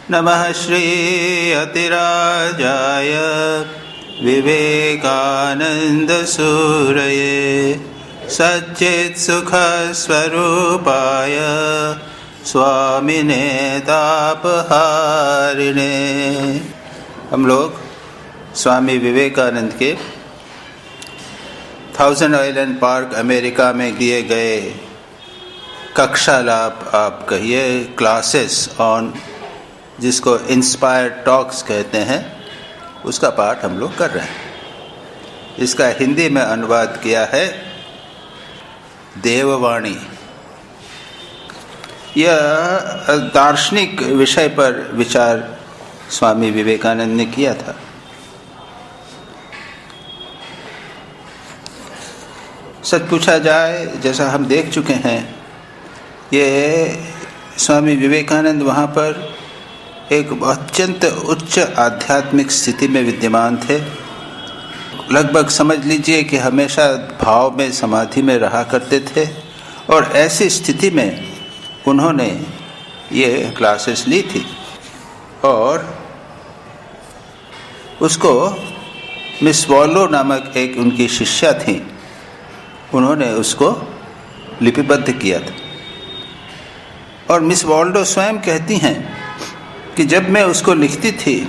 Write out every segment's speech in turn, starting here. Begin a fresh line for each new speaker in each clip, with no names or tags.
नमः श्री अतिराजाय विवेकानंद सूरये सच्चित्सुखस्वरूपाय स्वामिने तापहारिणे। हम लोग स्वामी विवेकानंद के 1000 आइलैंड पार्क अमेरिका में दिए गए कक्षा लाभ आप कहिए क्लासेस ऑन, जिसको इंस्पायर टॉक्स कहते हैं, उसका पाठ हम लोग कर रहे हैं। इसका हिंदी में अनुवाद किया है देववाणी। यह दार्शनिक विषय पर विचार स्वामी विवेकानंद ने किया था। सच पूछा जाए, जैसा हम देख चुके हैं, ये स्वामी विवेकानंद वहाँ पर एक अत्यंत उच्च आध्यात्मिक स्थिति में विद्यमान थे। लगभग समझ लीजिए कि हमेशा भाव में, समाधि में रहा करते थे, और ऐसी स्थिति में उन्होंने ये क्लासेस ली थी। और उसको मिस वॉलो नामक एक उनकी शिष्या थी, उन्होंने उसको लिपिबद्ध किया था। और मिस वॉल्डो स्वयं कहती हैं कि जब मैं उसको लिखती थी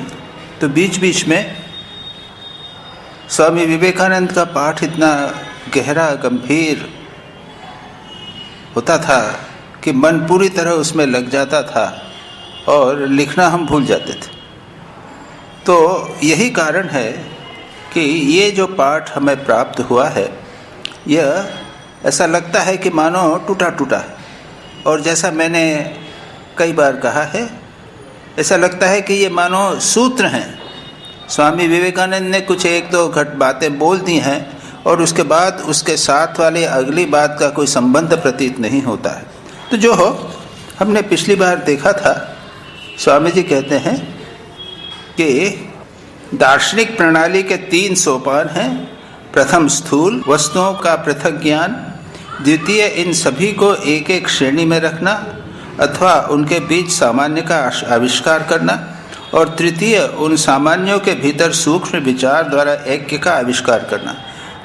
तो बीच बीच में स्वामी विवेकानंद का पाठ इतना गहरा, गंभीर होता था कि मन पूरी तरह उसमें लग जाता था और लिखना हम भूल जाते थे। तो यही कारण है कि ये जो पाठ हमें प्राप्त हुआ है, यह ऐसा लगता है कि मानो टूटा टूटा है। और जैसा मैंने कई बार कहा है, ऐसा लगता है कि ये मानो सूत्र हैं। स्वामी विवेकानंद ने कुछ एक दो घट बातें बोल दी हैं और उसके बाद उसके साथ वाले अगली बात का कोई संबंध प्रतीत नहीं होता है। तो जो हो, हमने पिछली बार देखा था, स्वामी जी कहते हैं कि दार्शनिक प्रणाली के 3 सोपान हैं। प्रथम स्थूल वस्तुओं का पृथक ज्ञान, द्वितीय इन सभी को एक एक श्रेणी में रखना अथवा उनके बीच सामान्य का आविष्कार करना, और तृतीय उन सामान्यों के भीतर सूक्ष्म विचार द्वारा ऐक्य का आविष्कार करना।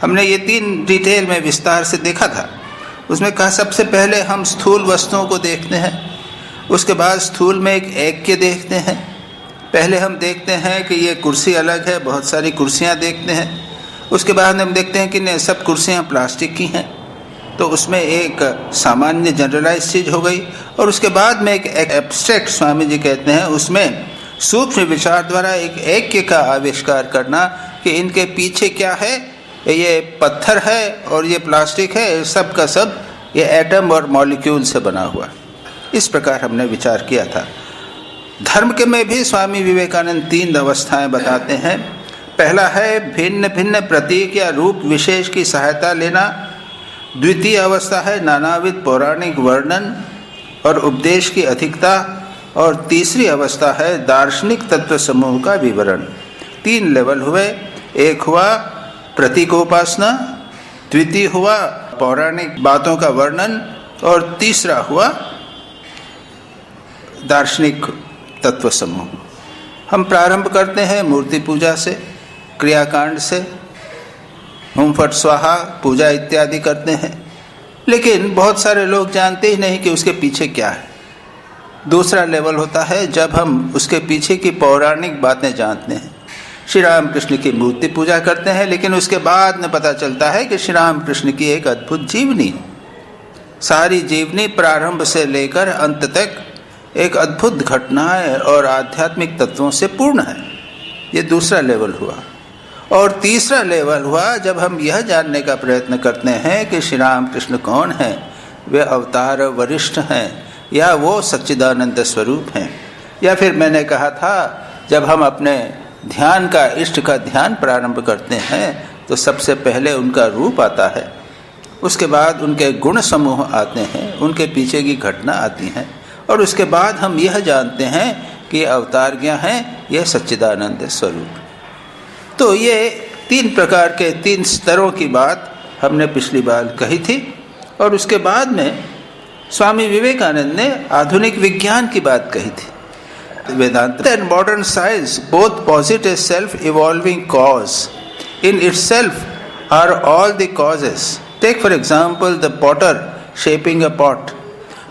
हमने ये 3 डिटेल में विस्तार से देखा था। उसमें कहा सबसे पहले हम स्थूल वस्तुओं को देखते हैं, उसके बाद स्थूल में एक ऐक्य देखते हैं। पहले हम देखते हैं कि ये कुर्सी अलग है, बहुत सारी कुर्सियाँ देखते हैं। उसके बाद हम देखते हैं कि नहीं, सब कुर्सियाँ प्लास्टिक की हैं, तो उसमें एक सामान्य जनरलाइज चीज़ हो गई। और उसके बाद में एक एब्स्ट्रैक्ट, स्वामी जी कहते हैं, उसमें सूक्ष्म विचार द्वारा एक ऐक्य का आविष्कार करना कि इनके पीछे क्या है, ये पत्थर है और ये प्लास्टिक है, सब का सब ये एटम और मॉलिक्यूल से बना हुआ। इस प्रकार हमने विचार किया था। धर्म के में भी स्वामी विवेकानंद 3 अवस्थाएं बताते हैं। पहला है भिन्न भिन्न प्रतीक या रूप विशेष की सहायता लेना। द्वितीय अवस्था है नानाविध पौराणिक वर्णन और उपदेश की अधिकता। और तीसरी अवस्था है दार्शनिक तत्व समूह का विवरण। 3 लेवल हुए। एक हुआ प्रतीकोपासना, द्वितीय हुआ पौराणिक बातों का वर्णन, और तीसरा हुआ दार्शनिक तत्व समूह। हम प्रारंभ करते हैं मूर्ति पूजा से, क्रियाकांड से, हुम फट स्वाहा पूजा इत्यादि करते हैं। लेकिन बहुत सारे लोग जानते ही नहीं कि उसके पीछे क्या है। दूसरा लेवल होता है जब हम उसके पीछे की पौराणिक बातें जानते हैं। श्री राम कृष्ण की मूर्ति पूजा करते हैं, लेकिन उसके बाद में पता चलता है कि श्री राम कृष्ण की एक अद्भुत जीवनी है। सारी जीवनी प्रारंभ से लेकर अंत तक एक अद्भुत घटनाएं और आध्यात्मिक तत्वों से पूर्ण है। ये दूसरा लेवल हुआ। और तीसरा लेवल हुआ जब हम यह जानने का प्रयत्न करते हैं कि श्री राम कृष्ण कौन है, वे अवतार वरिष्ठ हैं या वो सच्चिदानंद स्वरूप हैं। या फिर मैंने कहा था, जब हम अपने ध्यान का, इष्ट का ध्यान प्रारंभ करते हैं तो सबसे पहले उनका रूप आता है, उसके बाद उनके गुण समूह आते हैं, उनके पीछे की घटना आती हैं, और उसके बाद हम यह जानते हैं कि अवतार क्या हैं, यह सच्चिदानंद स्वरूप। तो ये 3 प्रकार के 3 स्तरों की बात हमने पिछली बार कही थी। और उसके बाद में स्वामी विवेकानंद ने आधुनिक विज्ञान की बात कही थी। Vedanta and modern science both posit a self-evolving cause. In itself are all the causes. Take for example the potter shaping a pot.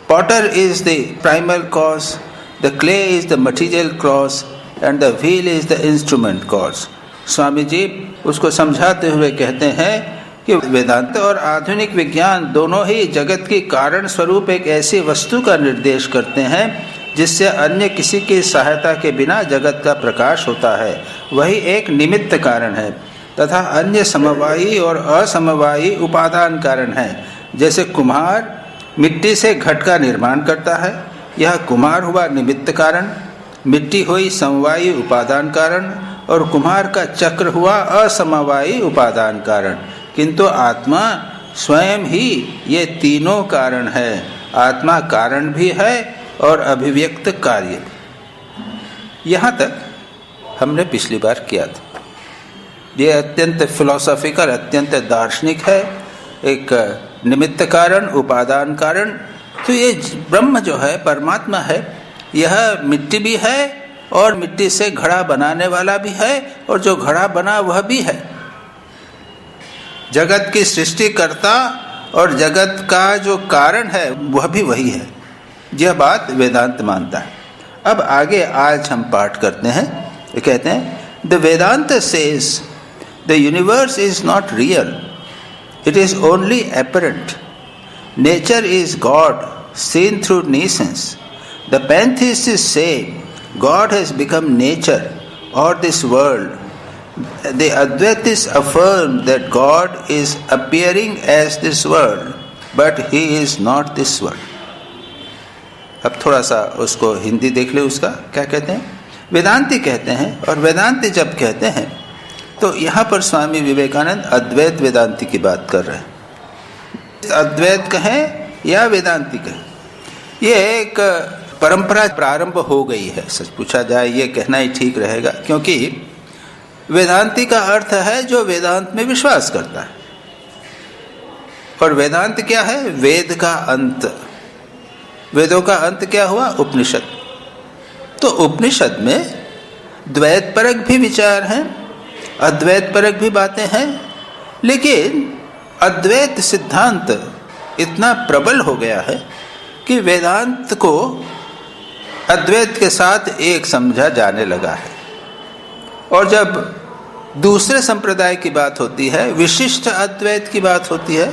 Potter is the primal cause, the clay is the material cause, and the wheel is the instrument cause. Swami ji उसको समझाते हुए कहते हैं कि वेदांत और आधुनिक विज्ञान दोनों ही जगत की कारण स्वरूप एक ऐसी वस्तु का निर्देश करते हैं जिससे अन्य किसी की सहायता के बिना जगत का प्रकाश होता है। वही एक निमित्त कारण है तथा अन्य समवायी और असमवायी उपादान कारण है। जैसे कुम्हार मिट्टी से घट का निर्माण करता है, यह कुम्हार हुआ निमित्त कारण, मिट्टी हुई समवायी उपादान कारण और कुम्हार का चक्र हुआ असमवायी उपादान कारण। किंतु आत्मा स्वयं ही ये तीनों कारण है। आत्मा कारण भी है और अभिव्यक्त कार्य। यहाँ तक हमने पिछली बार किया था। ये अत्यंत फिलोसॉफिकल, अत्यंत दार्शनिक है। एक निमित्त कारण, उपादान कारण। तो ये ब्रह्म जो है, परमात्मा है, यह मिट्टी भी है और मिट्टी से घड़ा बनाने वाला भी है और जो घड़ा बना वह भी है। जगत की सृष्टि करता और जगत का जो कारण है वह भी वही है। यह बात वेदांत मानता है। अब आगे आज हम पाठ करते हैं। ये कहते हैं the Vedanta says the universe is not real, it is only apparent. Nature is God seen through nescience. The pantheists say God has become nature or this world. The Advaitists affirm that God is appearing as this world, but He is not this world. अब थोड़ा सा उसको हिंदी देख ले, उसका क्या कहते हैं। वेदांती कहते हैं, और वेदांती जब कहते हैं तो यहाँ पर स्वामी विवेकानंद अद्वैत वेदांती की बात कर रहे हैं। अद्वैत कहें या वेदांती कहें, ये एक परंपरा प्रारंभ हो गई है। सच पूछा जाए ये कहना ही ठीक रहेगा, क्योंकि वेदांती का अर्थ है जो वेदांत में विश्वास करता है। और वेदांत क्या है? वेद का अंत। वेदों का अंत क्या हुआ? उपनिषद। तो उपनिषद में द्वैत परक भी विचार हैं, अद्वैत परक भी बातें हैं, लेकिन अद्वैत सिद्धांत इतना प्रबल हो गया है कि वेदांत को अद्वैत के साथ एक समझा जाने लगा है। और जब दूसरे संप्रदाय की बात होती है, विशिष्ट अद्वैत की बात होती है,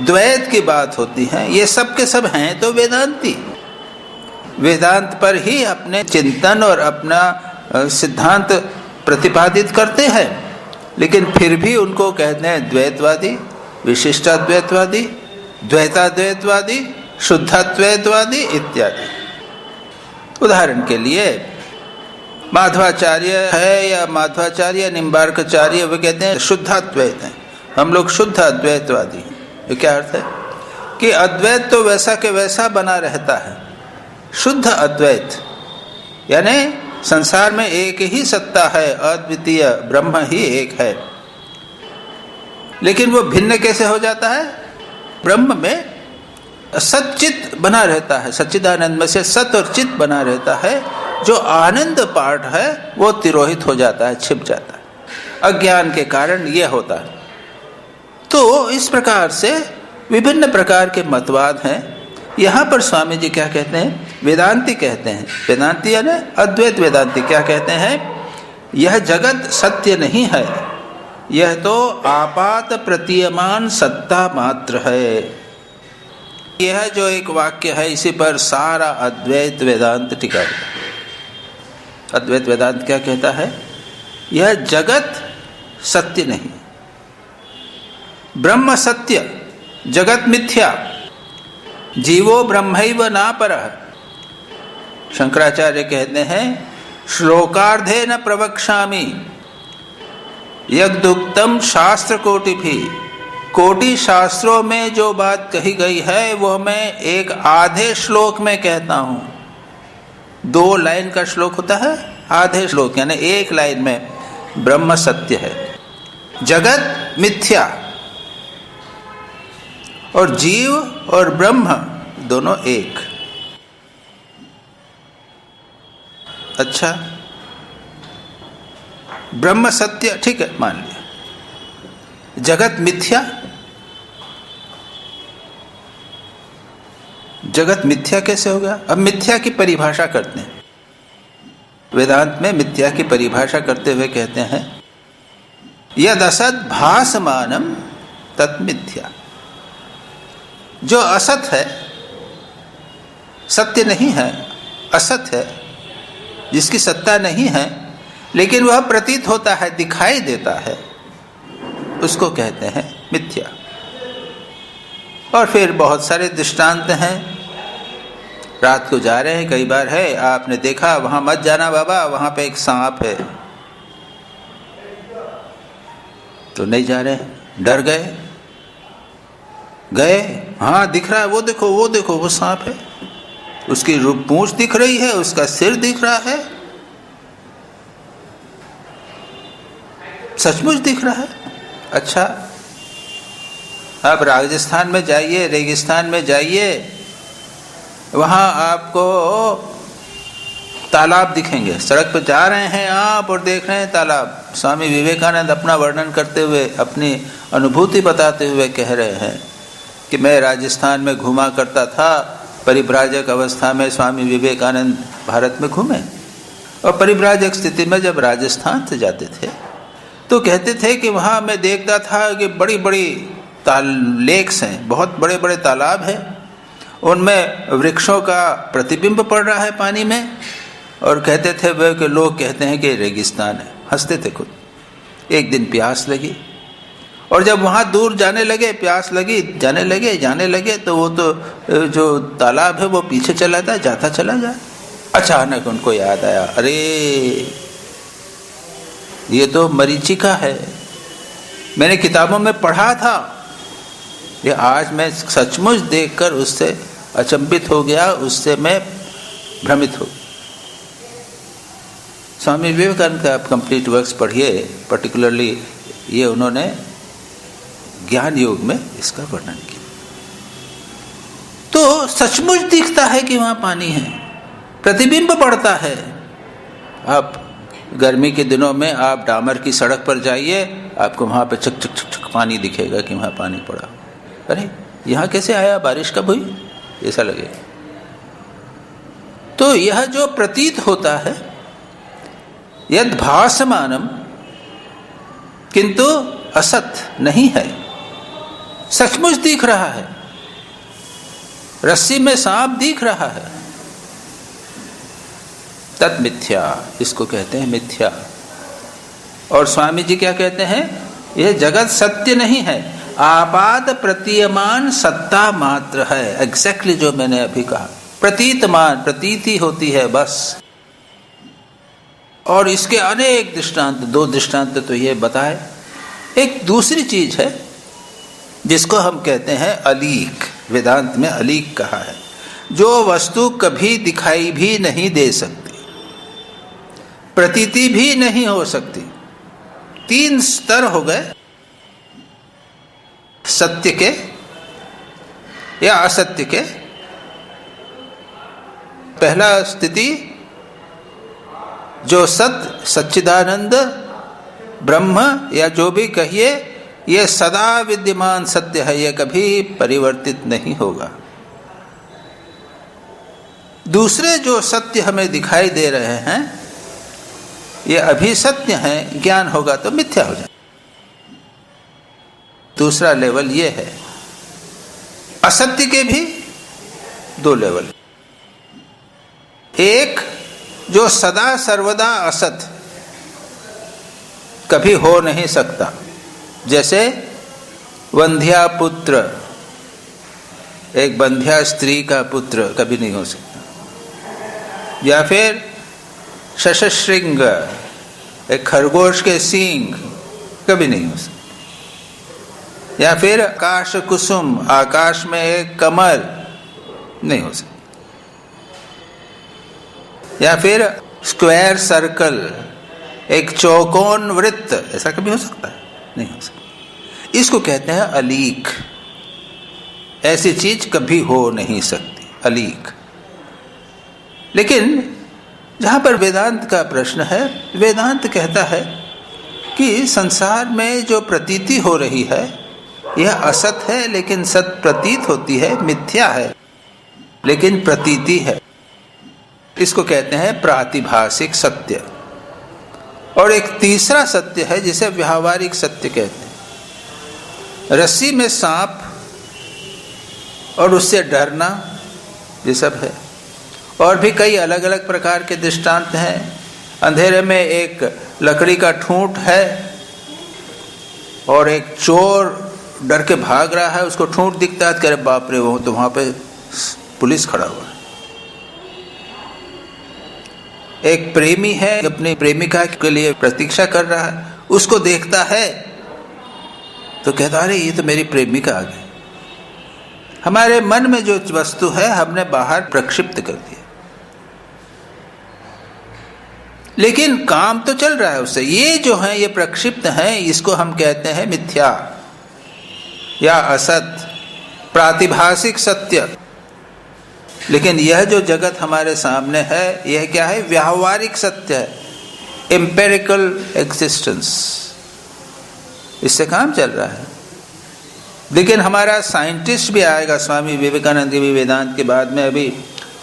द्वैत की बात होती है, ये सब के सब हैं तो वेदांती। वेदांत पर ही अपने चिंतन और अपना सिद्धांत प्रतिपादित करते हैं, लेकिन फिर भी उनको कहते हैं द्वैतवादी, विशिष्टाद्वैतवादी, द्वैताद्वैतवादी, शुद्धाद्वैतवादी इत्यादि। उदाहरण के लिए माधवाचार्य है या माधवाचार्य, निम्बार्काचार्य, वे कहते हैं शुद्धाद्वैत हैं, हम लोग शुद्ध अद्वैतवादी हैं। ये क्या अर्थ है? कि अद्वैत तो वैसा के वैसा बना रहता है। शुद्ध अद्वैत यानी संसार में एक ही सत्ता है, अद्वितीय ब्रह्म ही एक है। लेकिन वो भिन्न कैसे हो जाता है? ब्रह्म में सच्चित बना रहता है, सच्चिदानंद में से सत और चित बना रहता है। जो आनंद पार्ट है वो तिरोहित हो जाता है, छिप जाता है। अज्ञान के कारण ये होता है। तो इस प्रकार से विभिन्न प्रकार के मतवाद हैं। यहाँ पर स्वामी जी क्या कहते हैं? वेदांती कहते हैं, वेदांती यानी अद्वैत वेदांती क्या कहते हैं? यह जगत सत्य नहीं है, यह तो आपात प्रतीयमान सत्ता मात्र है। यह जो एक वाक्य है, इसी पर सारा अद्वैत वेदांत टिका है। अद्वैत वेदांत क्या कहता है? यह जगत सत्य नहीं, ब्रह्म सत्य, जगत मिथ्या, जीवो ब्रह्मैव नापरः। शंकराचार्य कहते हैं श्लोकार्धे न प्रवक्ष्यामि यद्युक्तम शास्त्र कोटि भी। कोटि शास्त्रों में जो बात कही गई है वह मैं एक आधे श्लोक में कहता हूँ। 2 लाइन का श्लोक होता है, आधे श्लोक यानी एक लाइन में ब्रह्म सत्य है, जगत मिथ्या, और जीव और ब्रह्म दोनों एक। अच्छा, ब्रह्म सत्य, ठीक है, मान लिया। जगत मिथ्या, जगत मिथ्या कैसे हो गया? अब मिथ्या की परिभाषा करते हैं। वेदांत में मिथ्या की परिभाषा करते हुए कहते हैं, यद असत भासमानम तत् मिथ्या। जो असत है, सत्य नहीं है, असत है, जिसकी सत्ता नहीं है, लेकिन वह प्रतीत होता है, दिखाई देता है, उसको कहते हैं मिथ्या। और फिर बहुत सारे दृष्टांत हैं। रात को जा रहे हैं, कई बार है, आपने देखा वहां मत जाना बाबा, वहां पे एक सांप है, तो नहीं जा रहे, डर गए, गए, हाँ दिख रहा है, वो देखो वो देखो वो सांप है, उसकी पूंछ दिख रही है, उसका सिर दिख रहा है, सचमुच दिख रहा है। अच्छा, आप राजस्थान में जाइए, रेगिस्तान में जाइए, वहां आपको तालाब दिखेंगे। सड़क पर जा रहे हैं आप और देख रहे हैं तालाब। स्वामी विवेकानंद अपना वर्णन करते हुए, अपनी अनुभूति बताते हुए कह रहे हैं कि मैं राजस्थान में घूमा करता था, परिव्राजक अवस्था में स्वामी विवेकानंद भारत में घूमे, और परिव्राजक स्थिति में जब राजस्थान से जाते थे तो कहते थे कि वहाँ मैं देखता था कि बड़ी बड़ी लेक्स हैं, बहुत बड़े बड़े तालाब हैं, उनमें वृक्षों का प्रतिबिंब पड़ रहा है पानी में, और कहते थे वे कि लोग कहते हैं कि रेगिस्तान है। हंसते थे खुद। एक दिन प्यास लगी, और जब वहाँ दूर जाने लगे, प्यास लगी, जाने लगे तो वो तो जो तालाब है वो पीछे चला जाता चला जाए। अचानक उनको याद आया, अरे ये तो मरीचिका है, मैंने किताबों में पढ़ा था, ये आज मैं सचमुच देखकर उससे अचंभित हो गया, उससे मैं भ्रमित हो। स्वामी विवेकानंद का आप कंप्लीट वर्क्स पढ़िए, पर्टिकुलरली ये उन्होंने ज्ञान योग में इसका वर्णन किया। तो सचमुच दिखता है कि वहां पानी है, प्रतिबिंब पड़ता है। आप गर्मी के दिनों में आप डामर की सड़क पर जाइए, आपको वहां पे चक चक चक चक पानी दिखेगा कि वहां पानी पड़ा। अरे यहाँ कैसे आया, बारिश कब हुई, ऐसा लगेगा। तो यह जो प्रतीत होता है, यद भासमानम, किंतु असत नहीं है, सचमुच दिख रहा है। रस्सी में सांप दिख रहा है, तत् मिथ्या, इसको कहते हैं मिथ्या। और स्वामी जी क्या कहते हैं, यह जगत सत्य नहीं है, आपात प्रतीयमान सत्ता मात्र है। एग्जैक्टली जो मैंने अभी कहा, प्रतीतमान, प्रतीति होती है बस। और इसके अनेक दृष्टांत, 2 दृष्टांत तो ये बताए। एक दूसरी चीज है जिसको हम कहते हैं अलीक, वेदांत में अलीक कहा है, जो वस्तु कभी दिखाई भी नहीं दे सकती, प्रतीति भी नहीं हो सकती। 3 स्तर हो गए सत्य के या असत्य के। पहला स्थिति जो सत्य, सच्चिदानंद, ब्रह्म या जो भी कहिए, यह सदा विद्यमान सत्य है, यह कभी परिवर्तित नहीं होगा। दूसरे जो सत्य हमें दिखाई दे रहे हैं, ये अभी सत्य है, ज्ञान होगा तो मिथ्या हो जाए। दूसरा लेवल ये है। असत्य के भी 2 लेवल। एक जो सदा सर्वदा असत, कभी हो नहीं सकता, जैसे वंध्या पुत्र, एक बंध्या स्त्री का पुत्र कभी नहीं हो सकता। या फिर शशशृंग, एक खरगोश के सींग, कभी नहीं हो सकता। या फिर आकाश कुसुम, आकाश में एक कमल, नहीं हो सकता। या फिर स्क्वायर सर्कल, एक चौकोन वृत्त, ऐसा कभी हो सकता है? नहीं हो सकता। इसको कहते हैं अलीक। ऐसी चीज कभी हो नहीं सकती, अलीक। लेकिन जहाँ पर वेदांत का प्रश्न है, वेदांत कहता है कि संसार में जो प्रतीति हो रही है यह असत है, लेकिन सत प्रतीत होती है, मिथ्या है लेकिन प्रतीति है। इसको कहते हैं प्रातिभासिक सत्य। और एक तीसरा सत्य है जिसे व्यावहारिक सत्य कहते हैं। रस्सी में सांप और उससे डरना, ये सब है। और भी कई अलग अलग प्रकार के दृष्टांत हैं। अंधेरे में एक लकड़ी का ठूंठ है और एक चोर डर के भाग रहा है, उसको ठूंठ दिखता है, कह रहे बाप रे, वो तो वहां पे पुलिस खड़ा हुआ है। एक प्रेमी है, अपनी प्रेमिका के लिए प्रतीक्षा कर रहा है, उसको देखता है तो कहता अरे ये तो मेरी प्रेमिका आ गई। हमारे मन में जो वस्तु है हमने बाहर प्रक्षिप्त कर दिया, लेकिन काम तो चल रहा है उससे। ये जो है ये प्रक्षिप्त है, इसको हम कहते हैं मिथ्या या असत, प्रातिभासिक सत्य। लेकिन यह जो जगत हमारे सामने है यह क्या है? व्यावहारिक सत्य है, एम्पेरिकल एग्जिस्टेंस। इससे काम चल रहा है। लेकिन हमारा साइंटिस्ट भी आएगा, स्वामी विवेकानंद भी वेदांत के बाद में, अभी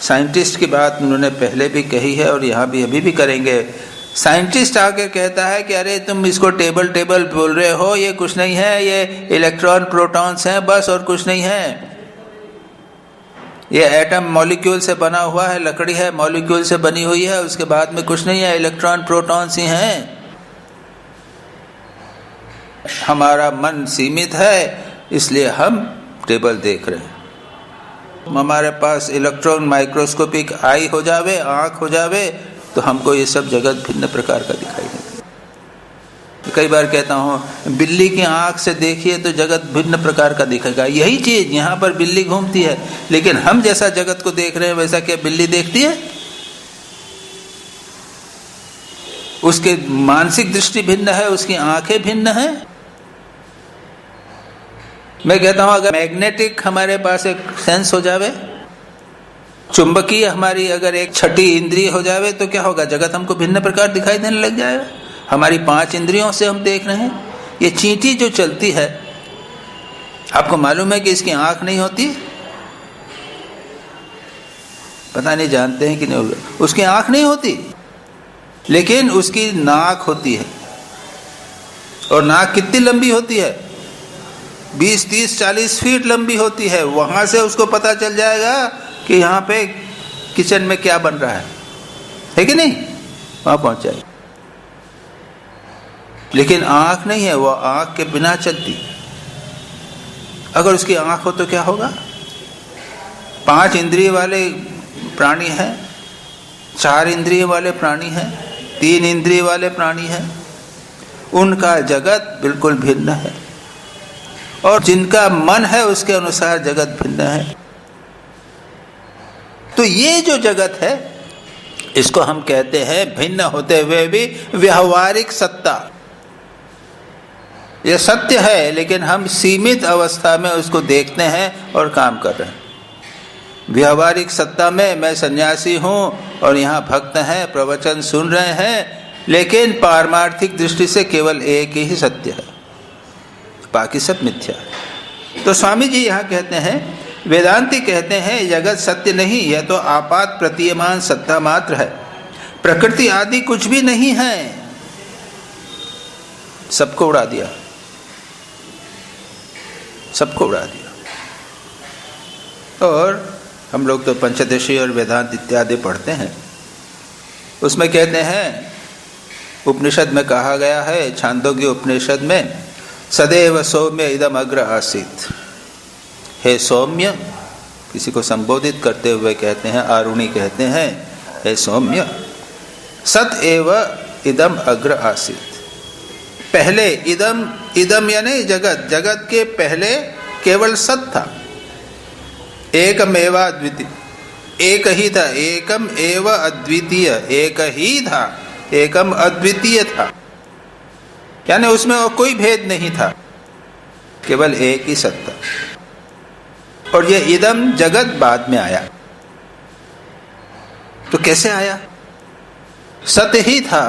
साइंटिस्ट की बात उन्होंने पहले भी कही है और यहाँ भी अभी भी करेंगे। साइंटिस्ट आके कहता है कि अरे तुम इसको टेबल टेबल बोल रहे हो, ये कुछ नहीं है, ये इलेक्ट्रॉन प्रोटॉन्स हैं बस, और कुछ नहीं है। ये एटम मॉलिक्यूल से बना हुआ है, लकड़ी है मॉलिक्यूल से बनी हुई है, उसके बाद में कुछ नहीं है, इलेक्ट्रॉन प्रोटॉन्स ही हैं। हमारा मन सीमित है इसलिए हम टेबल देख रहे हैं। हमारे पास इलेक्ट्रॉन माइक्रोस्कोपिक आई हो जावे, आँख हो जावे, तो हमको ये सब जगत भिन्न प्रकार का दिखाई देता है। कई बार कहता हूँ बिल्ली की आँख से देखिए तो जगत भिन्न प्रकार का दिखेगा। यही चीज यहाँ पर बिल्ली घूमती है, लेकिन हम जैसा जगत को देख रहे हैं वैसा क्या बिल्ली देखती है? उसके मानसिक दृष्टि भिन्न है, उसकी आंखें भिन्न है। मैं कहता हूं अगर मैग्नेटिक हमारे पास एक सेंस हो जावे, चुंबकीय हमारी अगर एक छठी इंद्रिय हो जावे, तो क्या होगा? जगत हमको भिन्न प्रकार दिखाई देने लग जाएगा। हमारी 5 इंद्रियों से हम देख रहे हैं। ये चींटी जो चलती है, आपको मालूम है कि इसकी आंख नहीं होती? पता नहीं जानते हैं कि नहीं? उसकी आंख नहीं होती, लेकिन उसकी नाक होती है। और नाक कितनी लंबी होती है? 20, 30, 40 फीट लंबी होती है। वहां से उसको पता चल जाएगा कि यहाँ पे किचन में क्या बन रहा है कि नहीं? वहां पहुंच जाएगा। लेकिन आंख नहीं है, वो आंख के बिना चलती। अगर उसकी आंख हो तो क्या होगा? 5 इंद्रिय वाले प्राणी हैं, 4 इंद्रिय वाले प्राणी हैं, 3 इंद्रिय वाले प्राणी हैं। उनका जगत बिल्कुल भिन्न है, और जिनका मन है उसके अनुसार जगत भिन्न है। तो ये जो जगत है इसको हम कहते हैं भिन्न होते हुए भी व्यावहारिक सत्ता। ये सत्य है, लेकिन हम सीमित अवस्था में उसको देखते हैं और काम कर रहे हैं। व्यावहारिक सत्ता में मैं सन्यासी हूं और यहाँ भक्त हैं, प्रवचन सुन रहे हैं, लेकिन पारमार्थिक दृष्टि से केवल एक ही सत्य है, बाकी सब मिथ्या है। तो स्वामी जी यहाँ कहते हैं, वेदांती कहते हैं जगत सत्य नहीं, यह तो आपात प्रतीयमान सत्ता मात्र है। प्रकृति आदि कुछ भी नहीं है, सबको उड़ा दिया, सबको उड़ा दिया। और हम लोग तो पंचदशी और वेदांत इत्यादि पढ़ते हैं, उसमें कहते हैं, उपनिषद में कहा गया है, छांदोग्य उपनिषद में, सदैव सौम्य इदम अग्र आसीत। हे सौम्य, किसी को संबोधित करते हुए कहते हैं, आरुणि कहते हैं, हे सौम्य, सत एव इदम अग्र आसीत। पहले इदम, इदम यानी जगत, जगत के पहले केवल सत था, एकमेव अद्वितीय, एक ही था, एकम एव अद्वितीय, एक ही था, एकम अद्वितीय था, यानी उसमें और कोई भेद नहीं था, केवल एक ही सत्ता। और ये इदम जगत बाद में आया। तो कैसे आया? सत ही था,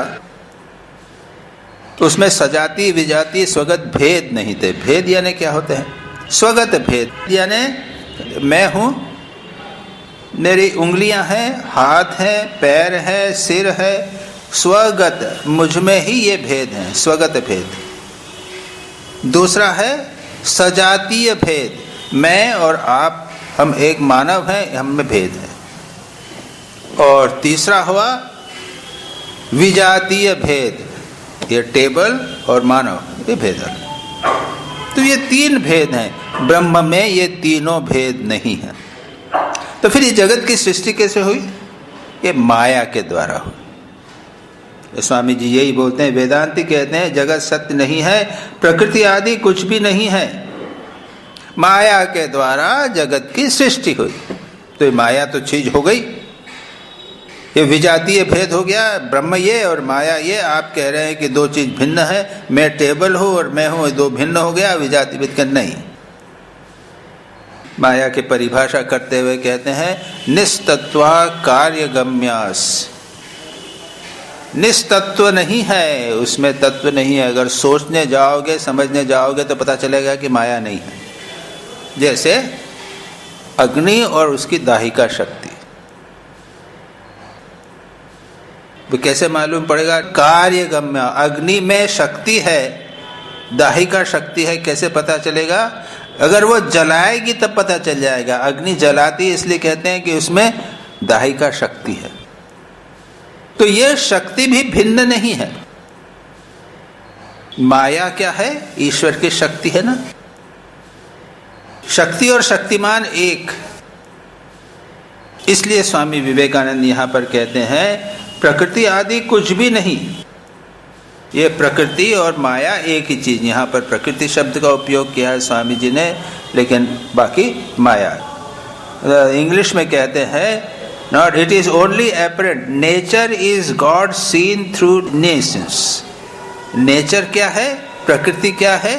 तो उसमें सजाति विजाति स्वगत भेद नहीं थे। भेद यानी क्या होते हैं? स्वगत भेद यानी मैं हूँ, मेरी उंगलियां हैं, हाथ है, पैर है, सिर है, स्वगत मुझ में ही ये भेद हैं, स्वगत भेद। दूसरा है सजातीय भेद, मैं और आप, हम एक मानव हैं, हम में भेद है। और तीसरा हुआ विजातीय भेद, ये टेबल और मानव, ये भेद है। तो ये तीन भेद हैं, ब्रह्म में ये तीनों भेद नहीं है। तो फिर ये जगत की सृष्टि कैसे हुई? ये माया के द्वारा हुई। स्वामी जी यही बोलते हैं, वेदांती कहते हैं जगत सत्य नहीं है, प्रकृति आदि कुछ भी नहीं है, माया के द्वारा जगत की सृष्टि हुई। तो ये माया तो चीज हो गई, ये विजातीय भेद हो गया, ब्रह्म ये और माया ये। आप कह रहे हैं कि दो चीज भिन्न है, मैं टेबल हूं और मैं हूं, दो भिन्न हो गया, विजातीय भेद। नहीं, माया की परिभाषा करते हुए कहते हैं निस्तत्वा कार्यगम्यास। निस्तत्व नहीं है, उसमें तत्व नहीं है। अगर सोचने जाओगे, समझने जाओगे तो पता चलेगा कि माया नहीं है। जैसे अग्नि और उसकी दाहिका शक्ति, वो कैसे मालूम पड़ेगा? कार्यगम्य, अग्नि में शक्ति है, दाहिका शक्ति है, कैसे पता चलेगा? अगर वो जलाएगी तब पता चल जाएगा। अग्नि जलाती है, इसलिए कहते हैं कि उसमें दाहिका शक्ति है। तो ये शक्ति भी भिन्न नहीं है। माया क्या है? ईश्वर की शक्ति है ना। शक्ति और शक्तिमान एक। इसलिए स्वामी विवेकानंद यहां पर कहते हैं प्रकृति आदि कुछ भी नहीं, ये प्रकृति और माया एक ही चीज। यहाँ पर प्रकृति शब्द का उपयोग किया है स्वामी जी ने, लेकिन बाकी माया। इंग्लिश में कहते हैं not it is only apparent, nature is God seen through Nations. Nature क्या है? प्रकृति क्या है?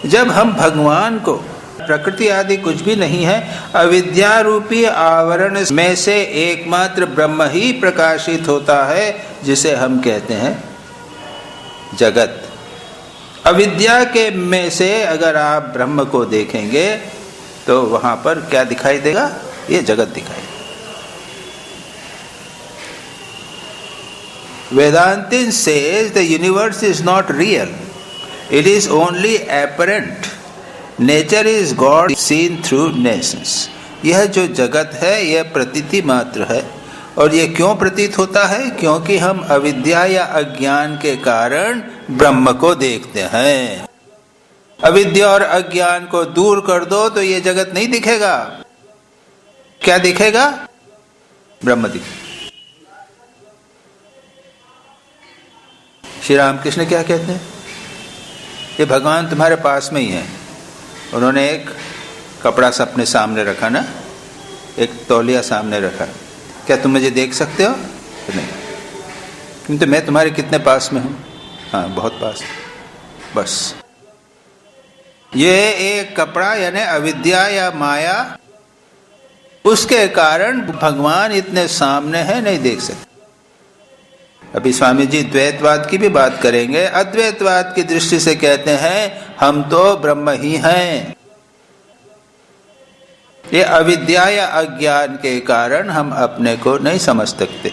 जब हम भगवान को, प्रकृति आदि कुछ भी नहीं है, अविद्या रूपी आवरण में से एकमात्र ब्रह्म ही प्रकाशित होता है, जिसे हम कहते हैं जगत। अविद्या के में से अगर आप ब्रह्म को देखेंगे तो वहां पर क्या दिखाई देगा? ये जगत दिखाई देगा। Vedantin says the universe is not real, it is only apparent. Nature is God seen through nations. यह जो जगत है यह प्रतीति मात्र है। और ये क्यों प्रतीत होता है? क्योंकि हम अविद्या या अज्ञान के कारण ब्रह्म को देखते हैं। अविद्या और अज्ञान को दूर कर दो तो ये जगत नहीं दिखेगा। क्या दिखेगा? ब्रह्म दिखेगा। श्री रामकृष्ण क्या कहते हैं? ये भगवान तुम्हारे पास में ही है। उन्होंने एक कपड़ा सा अपने सामने रखा ना, एक तौलिया सामने रखा। क्या तुम मुझे देख सकते हो? नहीं, किंतु मैं तुम्हारे कितने पास में हूं? हाँ, बहुत पास। बस ये एक कपड़ा यानी अविद्या या माया, उसके कारण भगवान इतने सामने है, नहीं देख सकते। अभी स्वामी जी द्वैतवाद की भी बात करेंगे। अद्वैतवाद की दृष्टि से कहते हैं हम तो ब्रह्म ही हैं। ये अविद्या या अज्ञान के कारण हम अपने को नहीं समझ सकते।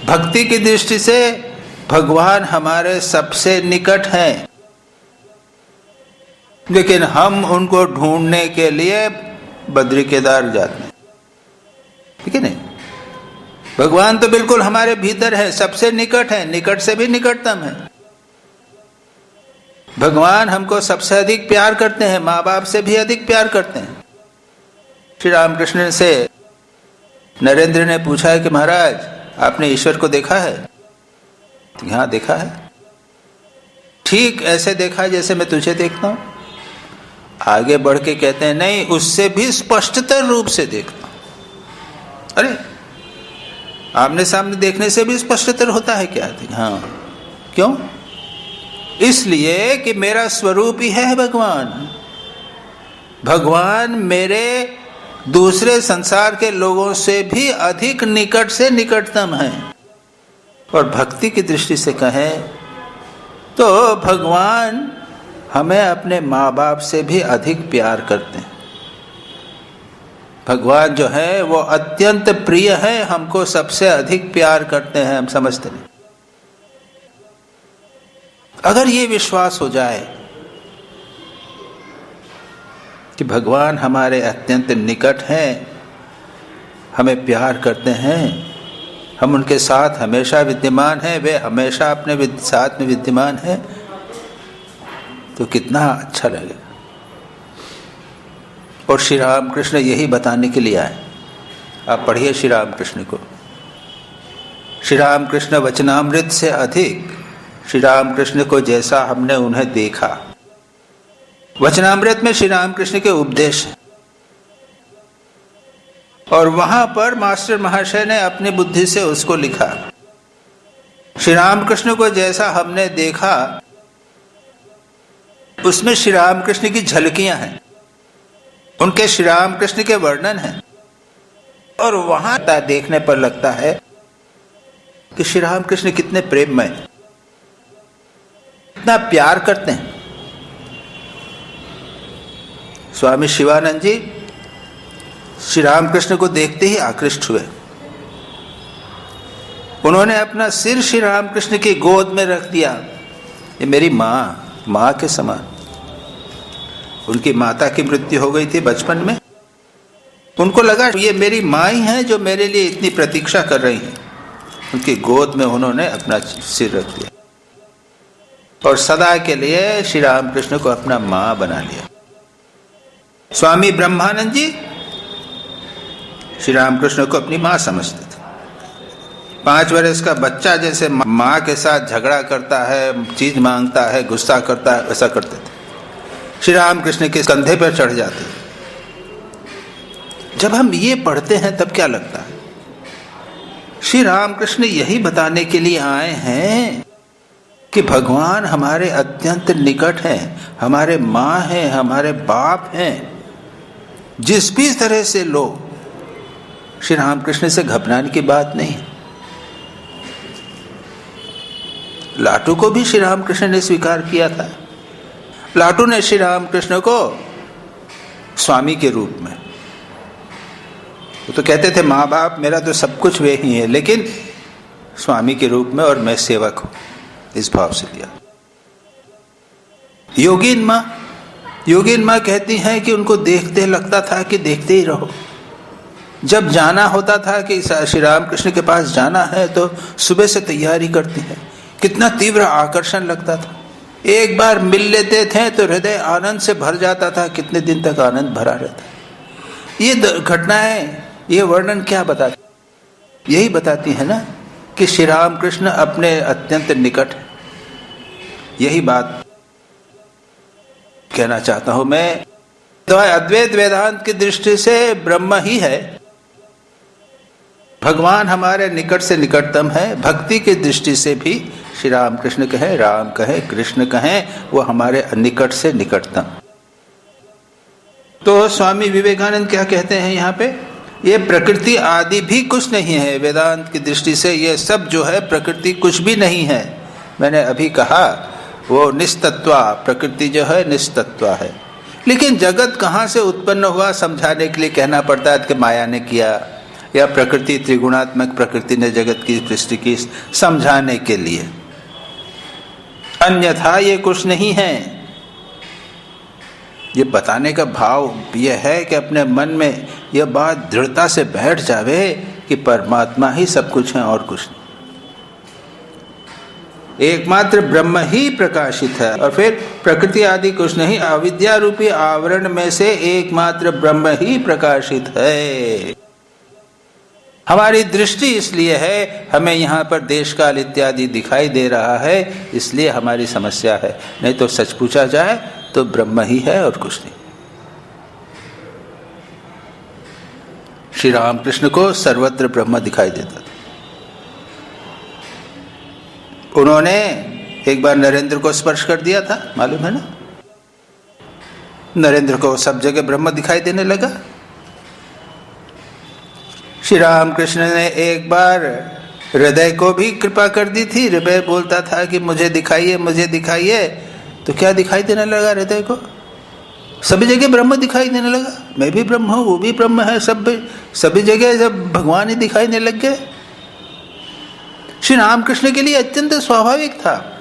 भक्ति की दृष्टि से भगवान हमारे सबसे निकट हैं, लेकिन हम उनको ढूंढने के लिए बद्री केदार जाते हैं, ठीक है नहीं? भगवान तो बिल्कुल हमारे भीतर है, सबसे निकट है, निकट से भी निकटतम है। भगवान हमको सबसे अधिक प्यार करते हैं, माँ बाप से भी अधिक प्यार करते हैं। श्री रामकृष्ण से नरेंद्र ने पूछा है कि महाराज आपने ईश्वर को देखा है? तो हाँ देखा है। ठीक ऐसे देखा है जैसे मैं तुझे देखता हूं। आगे बढ़ के कहते हैं नहीं, उससे भी स्पष्टतर रूप से देखता हूं। अरे आमने सामने देखने से भी स्पष्टतर होता है क्या? हाँ, क्यों? इसलिए कि मेरा स्वरूप ही है भगवान। भगवान मेरे दूसरे संसार के लोगों से भी अधिक निकट से निकटतम है। और भक्ति की दृष्टि से कहें तो भगवान हमें अपने माँ बाप से भी अधिक प्यार करते हैं। भगवान जो है वो अत्यंत प्रिय है, हमको सबसे अधिक प्यार करते हैं, हम समझते नहीं। अगर ये विश्वास हो जाए कि भगवान हमारे अत्यंत निकट हैं, हमें प्यार करते हैं, हम उनके साथ हमेशा विद्यमान हैं, वे हमेशा अपने साथ में विद्यमान हैं, तो कितना अच्छा लगेगा। और श्री राम कृष्ण यही बताने के लिए आए। आप पढ़िए श्री राम कृष्ण को। श्री राम कृष्ण वचनामृत से अधिक श्री राम कृष्ण को जैसा हमने उन्हें देखा। वचनामृत में श्री राम कृष्ण के उपदेश है, और वहां पर मास्टर महाशय ने अपनी बुद्धि से उसको लिखा। श्री राम कृष्ण को जैसा हमने देखा उसमें श्री राम कृष्ण की झलकियां हैं, उनके श्री राम कृष्ण के वर्णन हैं। और वहां देखने पर लगता है कि श्री राम कृष्ण कितने प्रेममय, कितना प्यार करते हैं। स्वामी शिवानंद जी श्री राम कृष्ण को देखते ही आकृष्ट हुए। उन्होंने अपना सिर श्री राम कृष्ण की गोद में रख दिया। ये मेरी माँ के समान। उनकी माता की मृत्यु हो गई थी बचपन में। उनको लगा ये मेरी माँ ही है जो मेरे लिए इतनी प्रतीक्षा कर रही है। उनकी गोद में उन्होंने अपना सिर रख दिया और सदा के लिए श्री राम कृष्ण को अपना माँ बना लिया। स्वामी ब्रह्मानंद जी श्री राम कृष्ण को अपनी माँ समझते थे। 5 वर्ष का बच्चा जैसे माँ के साथ झगड़ा करता है, चीज मांगता है, गुस्सा करता है, ऐसा करते थे। श्री राम कृष्ण के कंधे पर चढ़ जाते। जब हम ये पढ़ते हैं तब क्या लगता है? श्री राम कृष्ण यही बताने के लिए आए हैं कि भगवान हमारे अत्यंत निकट हैं, हमारे माँ हैं, हमारे बाप हैं। जिस भी तरह से लो, श्री राम कृष्ण से घबराने की बात नहीं। लाटू को भी श्री राम कृष्ण ने स्वीकार किया था। लाटू ने श्री राम कृष्ण को स्वामी के रूप में, वो तो कहते थे माँ बाप मेरा तो सब कुछ वे ही है, लेकिन स्वामी के रूप में, और मैं सेवक हूं, इस भाव से लिया। योगीन माँ कहती हैं कि उनको देखते लगता था कि देखते ही रहो। जब जाना होता था कि श्री राम कृष्ण के पास जाना है तो सुबह से तैयारी करती हैं। कितना तीव्र आकर्षण लगता था। एक बार मिल लेते थे तो हृदय आनंद से भर जाता था। कितने दिन तक आनंद भरा रहता। ये घटनाएं, ये वर्णन क्या बताती? यही बताती है ना कि श्री राम कृष्ण अपने अत्यंत निकट है। यही बात कहना चाहता हूं मैं। तो अद्वैत वेदांत की दृष्टि से ब्रह्म ही है, भगवान हमारे निकट से निकटतम है। भक्ति की दृष्टि से भी श्री राम कृष्ण कहें, राम कहें, कृष्ण कहें, वो हमारे निकट से निकटतम। तो स्वामी विवेकानंद क्या कहते हैं यहाँ पे? ये प्रकृति आदि भी कुछ नहीं है। वेदांत की दृष्टि से ये सब जो है प्रकृति कुछ भी नहीं है। मैंने अभी कहा वो निस्तत्वा, प्रकृति जो है निस्तत्वा है। लेकिन जगत कहाँ से उत्पन्न हुआ समझाने के लिए कहना पड़ता है कि माया ने किया, या प्रकृति त्रिगुणात्मक प्रकृति ने जगत की सृष्टि की, समझाने के लिए। अन्यथा ये कुछ नहीं है। ये बताने का भाव ये है कि अपने मन में यह बात दृढ़ता से बैठ जावे कि परमात्मा ही सब कुछ है और कुछ नहीं। एकमात्र ब्रह्म ही प्रकाशित है, और फिर प्रकृति आदि कुछ नहीं। अविद्या रूपी आवरण में से एकमात्र ब्रह्म ही प्रकाशित है। हमारी दृष्टि इसलिए है, हमें यहाँ पर देश काल इत्यादि दिखाई दे रहा है, इसलिए हमारी समस्या है। नहीं तो सच पूछा जाए तो ब्रह्म ही है और कुछ नहीं। श्री रामकृष्ण को सर्वत्र ब्रह्म दिखाई देता था। उन्होंने एक बार नरेंद्र को स्पर्श कर दिया था, मालूम है ना? नरेंद्र को सब जगह ब्रह्म दिखाई देने लगा। श्री रामकृष्ण ने एक बार हृदय को भी कृपा कर दी थी। हृदय बोलता था कि मुझे दिखाइए, मुझे दिखाइए, तो क्या दिखाई देने लगा हृदय को? सभी जगह ब्रह्म दिखाई देने लगा। मैं भी ब्रह्म हूँ, वो भी ब्रह्म है, सभी जगह जब भगवान ही दिखाई देने लग गए। श्री रामकृष्ण के लिए अत्यंत स्वाभाविक था,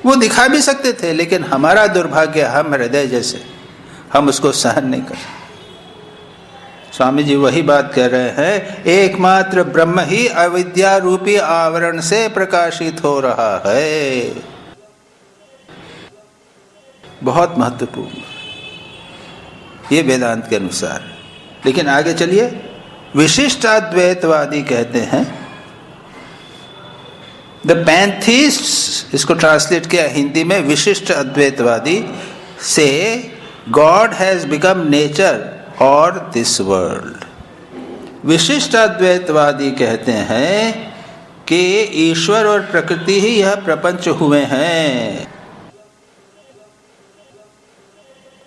वो दिखा भी सकते थे, लेकिन हमारा दुर्भाग्य, हम हृदय जैसे, हम उसको सहन नहीं कर सकते। स्वामी जी वही बात कह रहे हैं, एकमात्र ब्रह्म ही अविद्या रूपी आवरण से प्रकाशित हो रहा है। बहुत महत्वपूर्ण ये वेदांत के अनुसार। लेकिन आगे चलिए, विशिष्ट अद्वैतवादी कहते हैं, द पैंथिस्ट, इसको ट्रांसलेट किया हिंदी में, विशिष्ट अद्वैतवादी से गॉड हैज बिकम नेचर और दिस वर्ल्ड। विशिष्ट अद्वैतवादी कहते हैं कि ईश्वर और प्रकृति ही यह प्रपंच हुए हैं।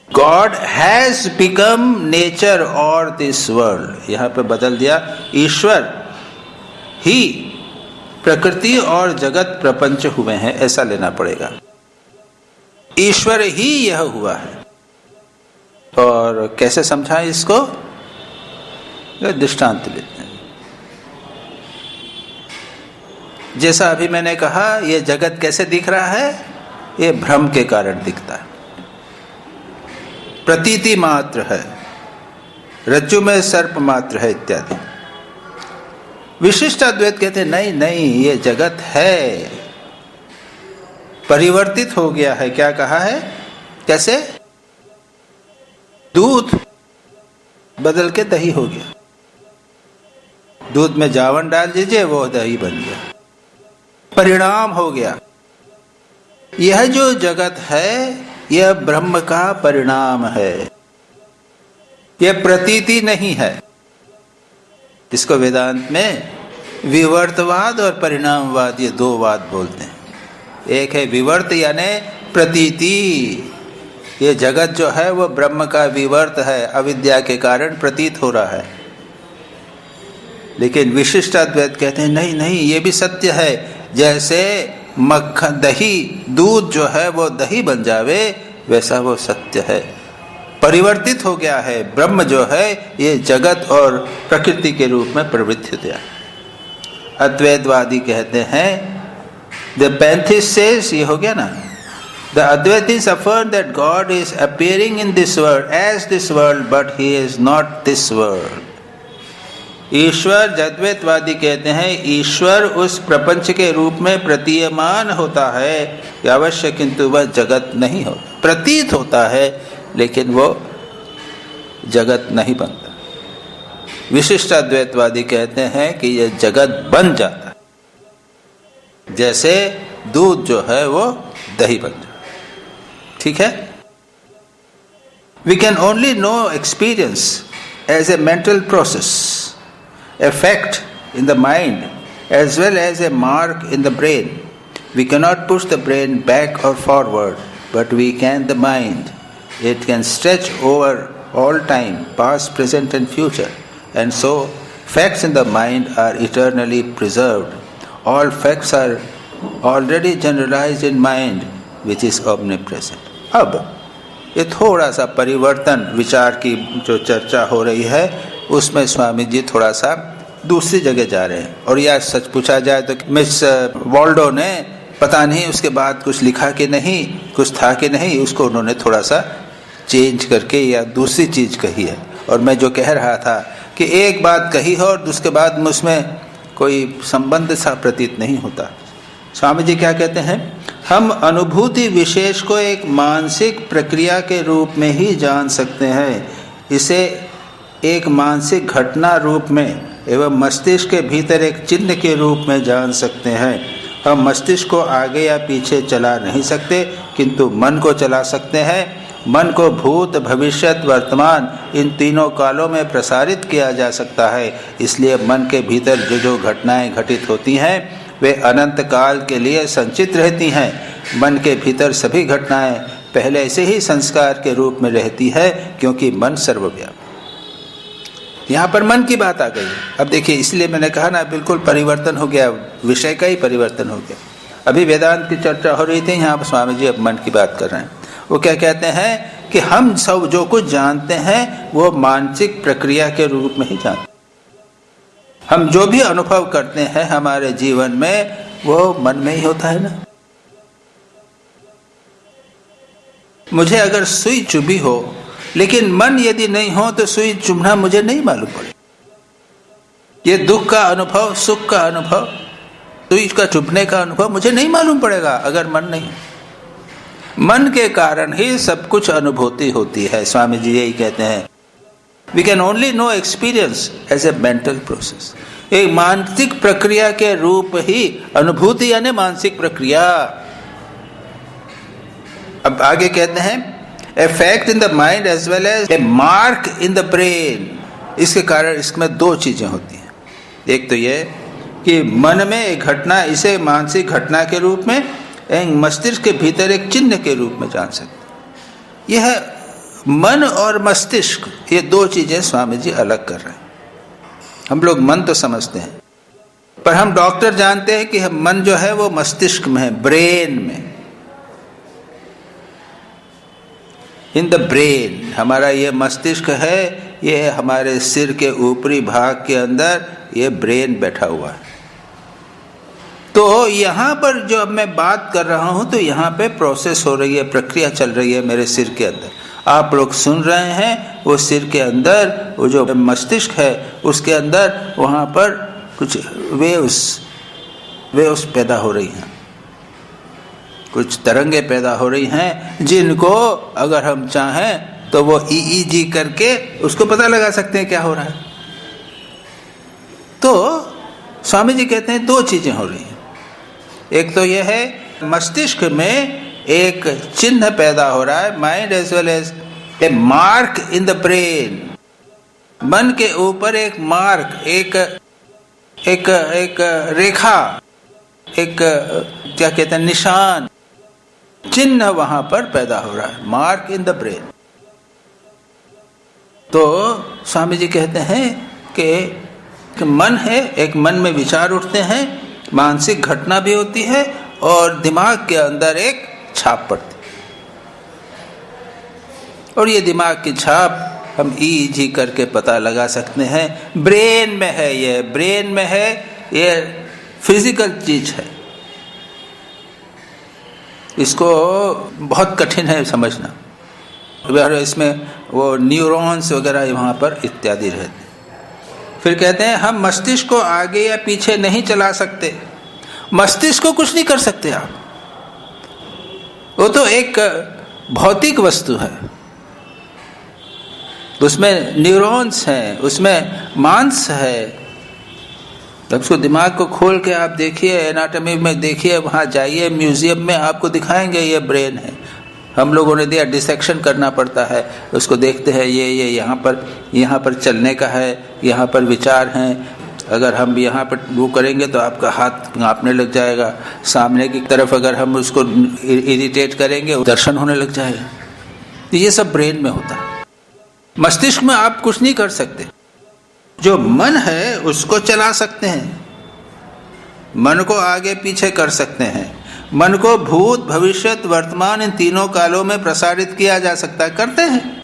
गॉड हैज बिकम नेचर और दिस वर्ल्ड, यहां पे बदल दिया, ईश्वर ही प्रकृति और जगत प्रपंच हुए हैं, ऐसा लेना पड़ेगा। ईश्वर ही यह हुआ है। और कैसे समझाएं इसको? दृष्टांत लेते हैं। जैसा अभी मैंने कहा, यह जगत कैसे दिख रहा है? ये भ्रम के कारण दिखता है, प्रतीति मात्र है, रज्जु में सर्प मात्र है इत्यादि। विशिष्ट अद्वैत कहते हैं नहीं नहीं, ये जगत है, परिवर्तित हो गया है। क्या कहा है? कैसे? दूध बदल के दही हो गया, दूध में जावन डाल दीजिए, वो दही बन गया, परिणाम हो गया। यह जो जगत है, यह ब्रह्म का परिणाम है, यह प्रतीति नहीं है। इसको वेदांत में विवर्तवाद और परिणामवाद, ये दो वाद बोलते हैं। एक है विवर्त यानी प्रतीति, ये जगत जो है वो ब्रह्म का विवर्त है, अविद्या के कारण प्रतीत हो रहा है। लेकिन विशिष्ट अद्वैत कहते हैं नहीं नहीं, ये भी सत्य है। जैसे मक्खन, दही, दूध जो है वो दही बन जावे, वैसा वो सत्य है, परिवर्तित हो गया है। ब्रह्म जो है ये जगत और प्रकृति के रूप में प्रवृत्त हो गया। अद्वैतवादी कहते हैं, द पैंथिस्ट सेज, ये हो गया ना, the अद्वैतीज affirm that God is appearing in this world as this world, but he is not this world. ईश्वर, अद्वैतवादी कहते हैं, ईश्वर उस प्रपंच के रूप में प्रतीयमान होता है अवश्य, किंतु वह जगत नहीं होता। प्रतीत होता है लेकिन वो जगत नहीं बनता। विशिष्ट अद्वैतवादी कहते हैं कि यह जगत बन जाता है, जैसे दूध जो है वो दही बन जाता है। ठीक है? We can only know experience as a mental process, a fact in the mind as well as a mark in the brain. We cannot push the brain back or forward, but we can the mind. It can stretch over all time, past, present and future. And so facts in the mind are eternally preserved. All facts are already generalized in mind, which is omnipresent. अब ये थोड़ा सा परिवर्तन विचार की जो चर्चा हो रही है, उसमें स्वामी जी थोड़ा सा दूसरी जगह जा रहे हैं। और यह सच पूछा जाए तो मिस वॉल्डो ने पता नहीं उसके बाद कुछ लिखा कि नहीं, कुछ था कि नहीं, उसको उन्होंने थोड़ा सा चेंज करके या दूसरी चीज कही है। और मैं जो कह रहा था कि एक बात कही हो और उसके बाद उसमें कोई संबंध सा प्रतीत नहीं होता। स्वामी जी क्या कहते हैं, हम अनुभूति विशेष को एक मानसिक प्रक्रिया के रूप में ही जान सकते हैं। इसे एक मानसिक घटना रूप में एवं मस्तिष्क के भीतर एक चिन्ह के रूप में जान सकते हैं। हम मस्तिष्क को आगे या पीछे चला नहीं सकते, किंतु मन को चला सकते हैं। मन को भूत, भविष्यत, वर्तमान इन तीनों कालों में प्रसारित किया जा सकता है। इसलिए मन के भीतर जो जो घटनाएं घटित होती हैं वे अनंत काल के लिए संचित रहती हैं। मन के भीतर सभी घटनाएं पहले से ही संस्कार के रूप में रहती है, क्योंकि मन सर्वव्यापी। यहाँ पर मन की बात आ गई। अब देखिए, इसलिए मैंने कहा ना, बिल्कुल परिवर्तन हो गया, विषय का ही परिवर्तन हो गया। अभी वेदांत की चर्चा हो रही थी, यहाँ पर स्वामी जी अब मन की बात कर रहे हैं। वो क्या कहते हैं कि हम सब जो कुछ जानते हैं वो मानसिक प्रक्रिया के रूप में ही जानते हैं। हम जो भी अनुभव करते हैं हमारे जीवन में वो मन में ही होता है ना। मुझे अगर सुई चुभी हो लेकिन मन यदि नहीं हो तो सुई चुभना मुझे नहीं मालूम पड़े। ये दुख का अनुभव, सुख का अनुभव, सुई का चुभने का अनुभव मुझे नहीं मालूम पड़ेगा अगर मन नहीं हो। मन के कारण ही सब कुछ अनुभूति होती है। स्वामी जी यही कहते हैं, we can only know experience as a mental process. एक मानसिक प्रक्रिया के रूप ही अनुभूति यानी मानसिक प्रक्रिया। अब आगे कहते हैं, a fact in the mind as well as a mark in the brain. इसके कारण इसमें दो चीजें होती हैं। एक तो ये कि मन में एक घटना, इसे मानसिक घटना के रूप में, एक मस्तिष्क के भीतर एक चिन्ह के रूप में जान सकते। यह मन और मस्तिष्क, ये दो चीजें स्वामी जी अलग कर रहे हैं। हम लोग मन तो समझते हैं, पर हम डॉक्टर जानते हैं कि मन जो है वो मस्तिष्क में है, ब्रेन में, इन द ब्रेन। हमारा ये मस्तिष्क है, ये हमारे सिर के ऊपरी भाग के अंदर ये ब्रेन बैठा हुआ है। तो यहाँ पर जो अब मैं बात कर रहा हूँ तो यहाँ पे प्रोसेस हो रही है, प्रक्रिया चल रही है मेरे सिर के अंदर। आप लोग सुन रहे हैं, वो सिर के अंदर वो जो मस्तिष्क है उसके अंदर वहाँ पर कुछ वेव्स पैदा हो रही हैं, कुछ तरंगे पैदा हो रही हैं, जिनको अगर हम चाहें तो वो ईईजी करके उसको पता लगा सकते हैं क्या हो रहा है। तो स्वामी जी कहते हैं दो चीजें हो रही हैं। एक तो यह है मस्तिष्क में एक चिन्ह पैदा हो रहा है, mind as well as a mark in the brain. मन के ऊपर एक मार्क, एक रेखा, एक क्या कहते हैं, निशान, चिन्ह वहां पर पैदा हो रहा है, मार्क इन द ब्रेन। तो स्वामी जी कहते हैं कि मन है, एक मन में विचार उठते हैं, मानसिक घटना भी होती है और दिमाग के अंदर एक छाप पड़ती है। और ये दिमाग की छाप हम ईईजी करके पता लगा सकते हैं ब्रेन में है, ये ब्रेन में है, ये फिजिकल चीज है। इसको बहुत कठिन है समझना। इसमें वो न्यूरॉन्स वगैरह वहाँ पर इत्यादि रहते। फिर कहते हैं हम मस्तिष्क को आगे या पीछे नहीं चला सकते। मस्तिष्क को कुछ नहीं कर सकते आप, वो तो एक भौतिक वस्तु है, उसमें न्यूरॉन्स हैं, उसमें मांस है। तब उसको दिमाग को खोल के आप देखिए, एनाटॉमी में देखिए, वहाँ जाइए म्यूजियम में, आपको दिखाएंगे ये ब्रेन है। हम लोगों ने दिया, डिसेक्शन करना पड़ता है, उसको देखते हैं, ये यहाँ पर चलने का है, यहाँ पर विचार हैं। अगर हम यहाँ पर वो करेंगे तो आपका हाथ कांपने लग जाएगा, सामने की तरफ अगर हम उसको इरिटेट करेंगे दर्शन होने लग जाएगा। तो ये सब ब्रेन में होता है। मस्तिष्क में आप कुछ नहीं कर सकते। जो मन है उसको चला सकते हैं, मन को आगे पीछे कर सकते हैं, मन को भूत भविष्य वर्तमान इन तीनों कालों में प्रसारित किया जा सकता है। करते हैं,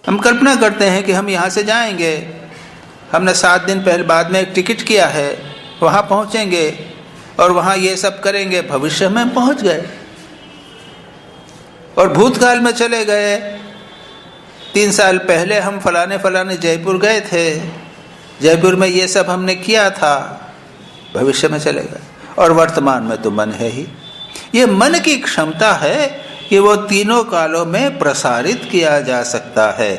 हम कल्पना करते हैं कि हम यहाँ से जाएंगे, हमने 7 दिन पहले बाद में एक टिकट किया है, वहाँ पहुँचेंगे और वहाँ ये सब करेंगे, भविष्य में पहुँच गए। और भूतकाल में चले गए, 3 साल पहले हम फलाने जयपुर गए थे, जयपुर में ये सब हमने किया था, भविष्य में चले गए। और वर्तमान में तो मन है ही। ये मन की क्षमता है कि वो तीनों कालों में प्रसारित किया जा सकता है।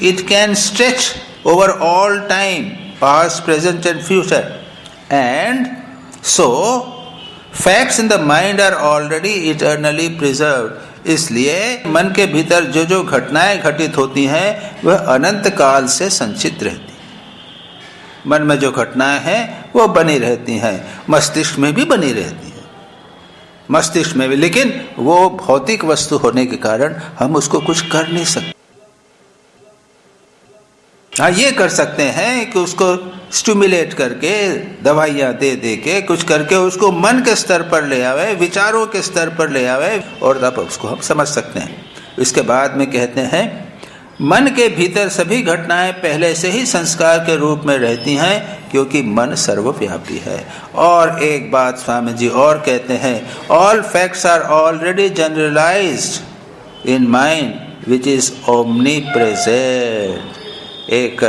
It can stretch over all time, past, present and future, and so facts in the mind are already eternally preserved. इसलिए मन के भीतर जो जो घटनाएं घटित होती हैं वह अनंत काल से संचित रहती हैं। मन में जो घटनाएं हैं वो बनी रहती हैं, मस्तिष्क में भी बनी रहती हैं, मस्तिष्क में भी, लेकिन वो भौतिक वस्तु होने के कारण हम उसको कुछ कर नहीं सकते। हाँ, ये कर सकते हैं कि उसको स्टिमुलेट करके, दवाइयाँ दे दे के, कुछ करके उसको मन के स्तर पर ले आवे, विचारों के स्तर पर ले आवे, और तब उसको हम समझ सकते हैं। इसके बाद में कहते हैं, मन के भीतर सभी घटनाएं पहले से ही संस्कार के रूप में रहती हैं, क्योंकि मन सर्वव्यापी है। और एक बात स्वामी जी और कहते हैं, all facts are already generalised in mind which is omnipresent. एक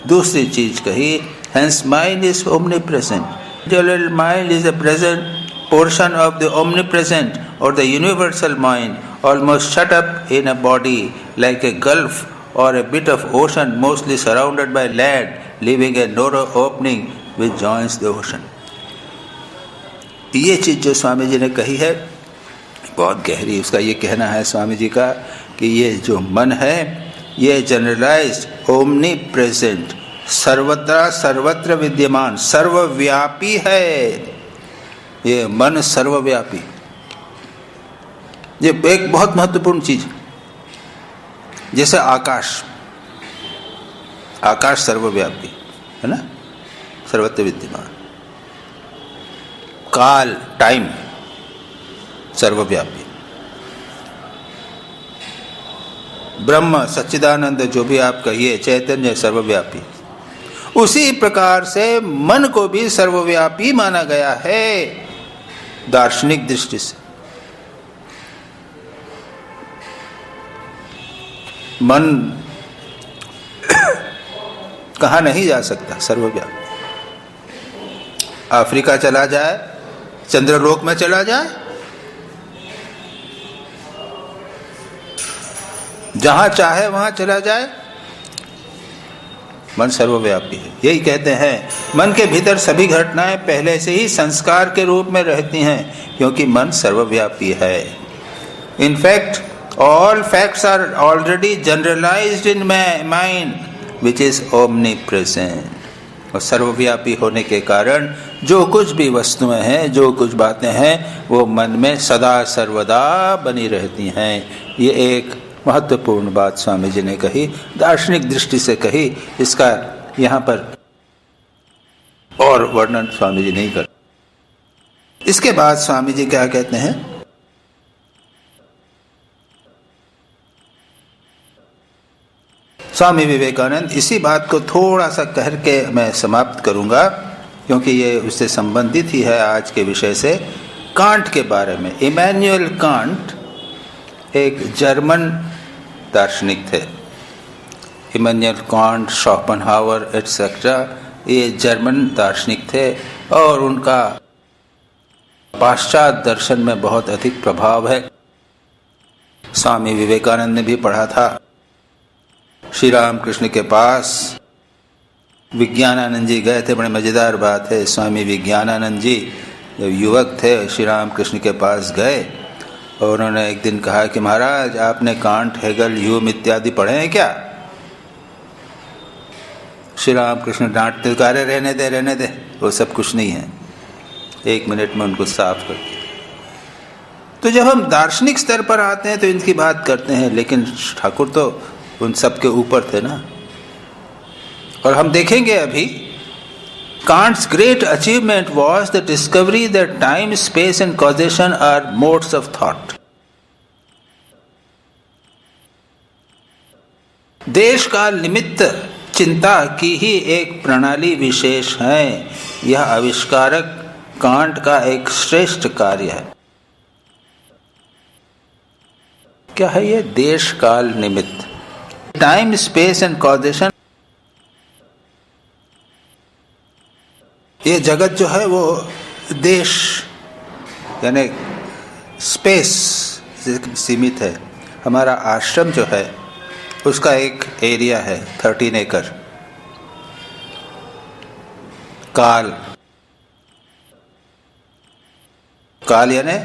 दूसरी चीज कही, hence mind is omnipresent. General mind is a present portion of the omnipresent or the universal mind, almost shut up in a body like a gulf or a bit of ocean, mostly surrounded by land, leaving a narrow opening which joins the ocean. ये चीज जो स्वामी जी ने कही है बहुत गहरी। उसका ये कहना है स्वामी जी का कि ये जो मन है ये जनरलाइज्ड, ओमनी प्रेजेंट, सर्वत्र विद्यमान, सर्वव्यापी है। ये मन सर्वव्यापी, ये एक बहुत महत्वपूर्ण चीज। जैसे आकाश सर्वव्यापी है ना, सर्वत्र विद्यमान। काल, टाइम सर्वव्यापी। ब्रह्म, सच्चिदानंद, जो भी आप कहिए, चैतन्य सर्वव्यापी। उसी प्रकार से मन को भी सर्वव्यापी माना गया है दार्शनिक दृष्टि से। मन कहाँ नहीं जा सकता, सर्वव्यापी। अफ्रीका चला जाए, चंद्रलोक में चला जाए, जहां चाहे वहां चला जाए, मन सर्वव्यापी है। यही कहते हैं, मन के भीतर सभी घटनाएं पहले से ही संस्कार के रूप में रहती हैं, क्योंकि मन सर्वव्यापी है। In fact all facts are already generalised in mind which is omnipresent. और सर्वव्यापी होने के कारण जो कुछ भी वस्तुएं हैं, जो कुछ बातें हैं, वो मन में सदा सर्वदा बनी रहती हैं। ये एक महत्वपूर्ण बात स्वामी जी ने कही, दार्शनिक दृष्टि से कही। इसका यहाँ पर और वर्णन स्वामी जी नहीं कर। इसके बाद स्वामी जी क्या कहते हैं, स्वामी विवेकानंद, इसी बात को थोड़ा सा कह के मैं समाप्त करूंगा, क्योंकि ये उससे संबंधित ही है आज के विषय से। कांट के बारे में, इमैनुअल कांट एक जर्मन दार्शनिक थे। इमैनुअल कांट, शोपेनहावर एटसेट्रा, ये जर्मन दार्शनिक थे और उनका पाश्चात्य दर्शन में बहुत अधिक प्रभाव है। स्वामी विवेकानंद ने भी पढ़ा था। श्री राम कृष्ण के पास विज्ञानानंद जी गए थे। बड़ी मजेदार बात है, स्वामी विज्ञानानंद जी जब युवक थे, श्री राम कृष्ण के पास गए और उन्होंने एक दिन कहा कि महाराज, आपने कांट, हेगल, ह्यूम इत्यादि पढ़े हैं क्या? श्री राम कृष्ण डांटते, कार्य रहने दे, वो सब कुछ नहीं है। 1 मिनट में उनको साफ कर दिया। तो जब हम दार्शनिक स्तर पर आते हैं तो इनकी बात करते हैं, लेकिन ठाकुर तो उन सब के ऊपर थे ना। और हम देखेंगे अभी, Kant's great achievement was the discovery that time, space and causation are modes of thought. देश काल निमित्त चिंता की ही एक प्रणाली विशेष है। यह आविष्कारक कांट का एक श्रेष्ठ कार्य है। क्या है ये देश काल निमित्त? Time, space and causation. ये जगत जो है वो देश यानी स्पेस से सीमित है। हमारा आश्रम जो है उसका एक एरिया है 13 एकड़। काल, काल यानी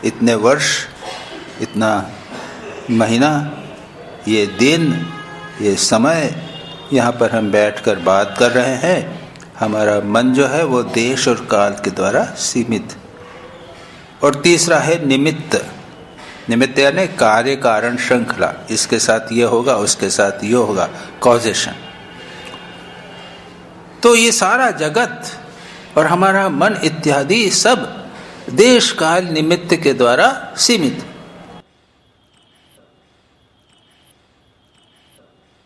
इतने वर्ष, इतना महीना, ये दिन, ये समय, यहाँ पर हम बैठकर बात कर रहे हैं। हमारा मन जो है वो देश और काल के द्वारा सीमित। और तीसरा है निमित्त। निमित्त यानी कार्य कारण श्रृंखला, इसके साथ ये होगा, उसके साथ ये होगा, कॉजेशन। तो ये सारा जगत और हमारा मन इत्यादि सब देश काल निमित्त के द्वारा सीमित।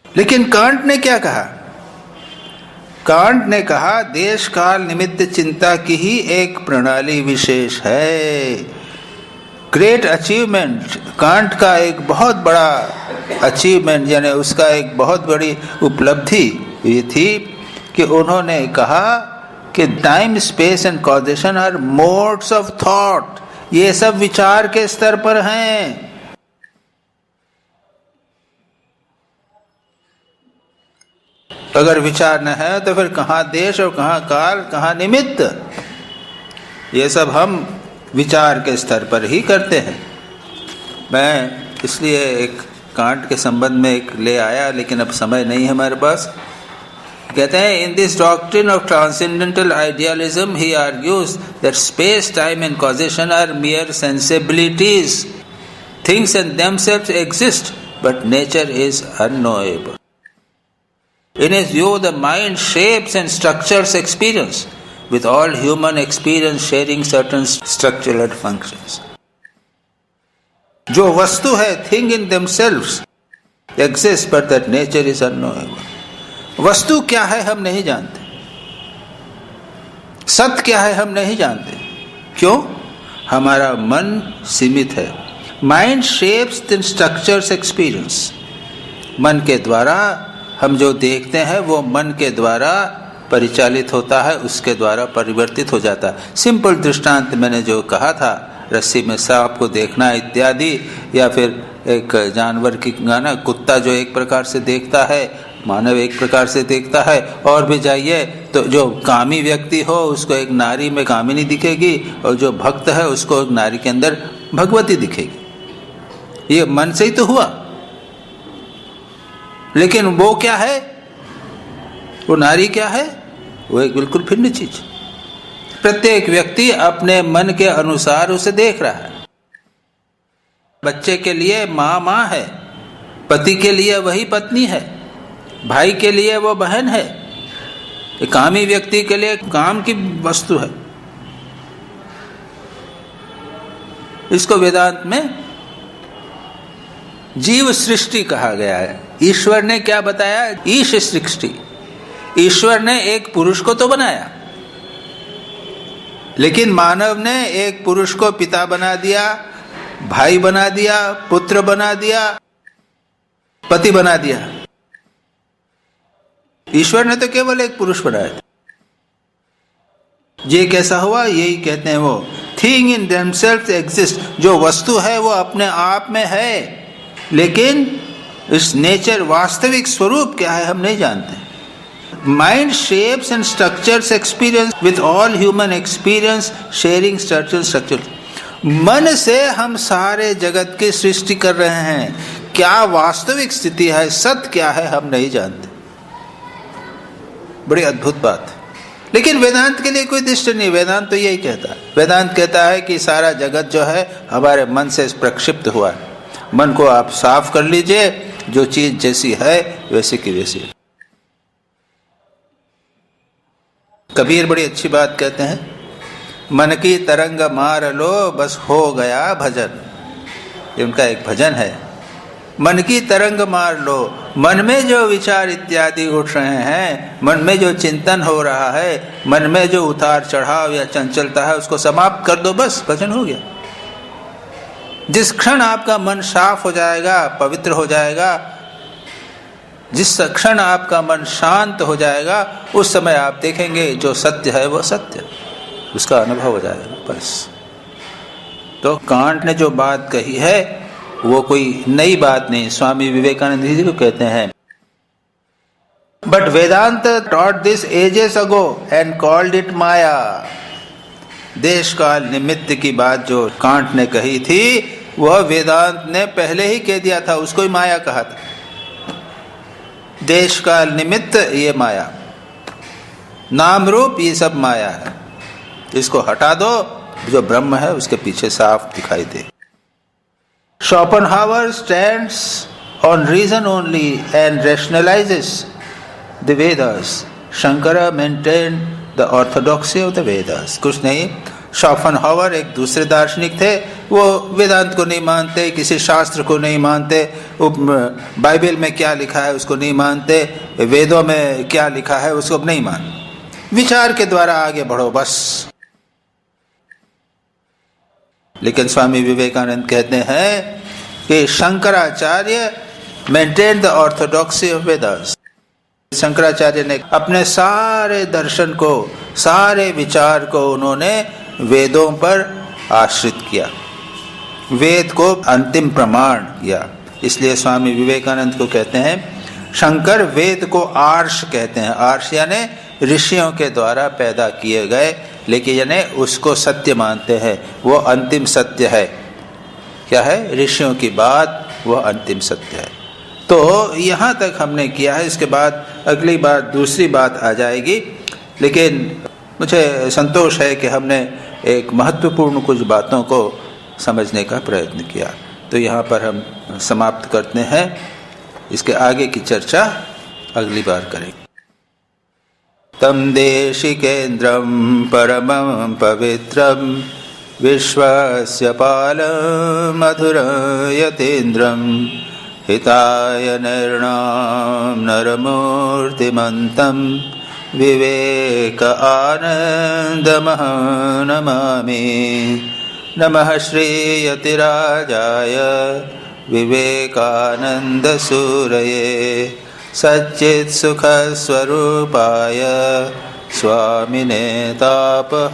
लेकिन कांट ने क्या कहा? कांट ने कहा देश काल निमित्त चिंता की ही एक प्रणाली विशेष है। ग्रेट अचीवमेंट, कांट का एक बहुत बड़ा अचीवमेंट यानी उसका एक बहुत बड़ी उपलब्धि ये थी कि उन्होंने कहा कि time, space and causation are modes of thought, ये सब विचार के स्तर पर हैं। अगर विचार न है तो फिर कहाँ देश और कहाँ काल, कहाँ निमित्त, ये सब हम विचार के स्तर पर ही करते हैं। मैं इसलिए एक कांट के संबंध में एक ले आया, लेकिन अब समय नहीं है हमारे पास। कहते हैं in this doctrine of transcendental idealism he argues that space, time and causation are mere sensibilities, things and themselves exist but nature is unknowable. In his view, the mind shapes and structures experience, with all human experience sharing certain structural functions. जो वस्तु है, thing in themselves exist, but that nature is unknowable. वस्तु क्या है हम नहीं जानते, सत्य क्या है हम नहीं जानते। क्यों? हमारा मन सीमित है। Mind shapes and structures experience. मन के द्वारा हम जो देखते हैं वो मन के द्वारा परिचालित होता है, उसके द्वारा परिवर्तित हो जाता है। सिंपल दृष्टांत मैंने जो कहा था, रस्सी में सांप को देखना इत्यादि, या फिर एक जानवर की गाना, कुत्ता जो एक प्रकार से देखता है, मानव एक प्रकार से देखता है। और भी जाइए तो जो कामी व्यक्ति हो उसको एक नारी में कामिनी दिखेगी, और जो भक्त है उसको एक नारी के अंदर भगवती दिखेगी। ये मन से ही तो हुआ। लेकिन वो क्या है, वो नारी क्या है, वो एक बिल्कुल भिन्न चीज। प्रत्येक व्यक्ति अपने मन के अनुसार उसे देख रहा है। बच्चे के लिए माँ माँ है, पति के लिए वही पत्नी है, भाई के लिए वो बहन है, कामी व्यक्ति के लिए काम की वस्तु है। इसको वेदांत में जीव सृष्टि कहा गया है। ईश्वर ने क्या बताया? ईश सृष्टि। ईश्वर ने एक पुरुष को तो बनाया, लेकिन मानव ने एक पुरुष को पिता बना दिया, भाई बना दिया, पुत्र बना दिया, पति बना दिया। ईश्वर ने तो केवल एक पुरुष बनाया। ये कैसा हुआ? यही कहते हैं वो थिंग इन देमसेल्व्स एग्जिस्ट। जो वस्तु है वो अपने आप में है, लेकिन इस नेचर, वास्तविक स्वरूप क्या है हम नहीं जानते। Mind shapes and structures experience with all human experience sharing certain structure. मन से हम सारे जगत की सृष्टि कर रहे हैं। क्या वास्तविक स्थिति है, सत्य क्या है हम नहीं जानते। बड़ी अद्भुत बात। लेकिन वेदांत के लिए कोई दृष्टि नहीं। वेदांत तो यही कहता है। वेदांत कहता है कि सारा जगत जो है हमारे मन से प्रक्षिप्त हुआ है। मन को आप साफ कर लीजिए, जो चीज जैसी है वैसी की वैसी। कबीर बड़ी अच्छी बात कहते हैं, मन की तरंग मार लो बस हो गया भजन। ये उनका एक भजन है। मन की तरंग मार लो, मन में जो विचार इत्यादि उठ रहे हैं, मन में जो चिंतन हो रहा है, मन में जो उतार चढ़ाव या चंचलता है, उसको समाप्त कर दो, बस भजन हो गया। जिस क्षण आपका मन साफ हो जाएगा, पवित्र हो जाएगा, जिस क्षण आपका मन शांत हो जाएगा, उस समय आप देखेंगे जो सत्य है वो सत्य, उसका अनुभव हो जाएगा बस। तो कांट ने जो बात कही है वो कोई नई बात नहीं। स्वामी विवेकानंद जी को कहते हैं, but Vedanta taught this ages ago and called it Maya. देश काल निमित्त की बात जो कांट ने कही थी वह वेदांत ने पहले ही कह दिया था, उसको ही माया कहा था। देश काल निमित्त ये माया, नाम रूप ये सब माया है। इसको हटा दो, जो ब्रह्म है उसके पीछे साफ दिखाई दे। Schopenhauer stands on reason only and rationalizes the Vedas Shankara maintained the orthodoxy of the Vedas. कुछ नहीं, शॉफनहावर एक दूसरे दार्शनिक थे, वो वेदांत को नहीं मानते, किसी शास्त्र को नहीं मानते, बाइबल में क्या लिखा है उसको नहीं मानते, वेदों में क्या लिखा है उसको नहीं मान, विचार के द्वारा आगे बढ़ो बस। लेकिन स्वामी विवेकानंद कहते हैं कि Shankaracharya maintain the orthodoxy of Vedas. Shankaracharya ने अपने सारे दर्शन को, सारे विचार को उन्होंने वेदों पर आश्रित किया, वेद को अंतिम प्रमाण किया। इसलिए स्वामी विवेकानंद को कहते हैं शंकर वेद को आर्ष कहते हैं। आर्ष यानी ऋषियों के द्वारा पैदा किए गए, लेकिन यानी उसको सत्य मानते हैं, वो अंतिम सत्य है। क्या है? ऋषियों की बात वह अंतिम सत्य है। तो यहाँ तक हमने किया है, इसके बाद अगली बार दूसरी बात आ जाएगी। लेकिन मुझे संतोष है कि हमने एक महत्वपूर्ण कुछ बातों को समझने का प्रयत्न किया। तो यहाँ पर हम समाप्त करते हैं, इसके आगे की चर्चा अगली बार करेंगे। तम देशिकेन्द्रं परमं पवित्रं विश्वस्य पालं मधुरयतीन्द्रं हिताय नृणां नरमूर्तिमन्तं विवेक आनन्दमः नमामि। नमः श्रीयतिराजाय विवेकानन्दसूरये सच्चित्सुखस्वरूपाय स्वामिने तापहारिणे।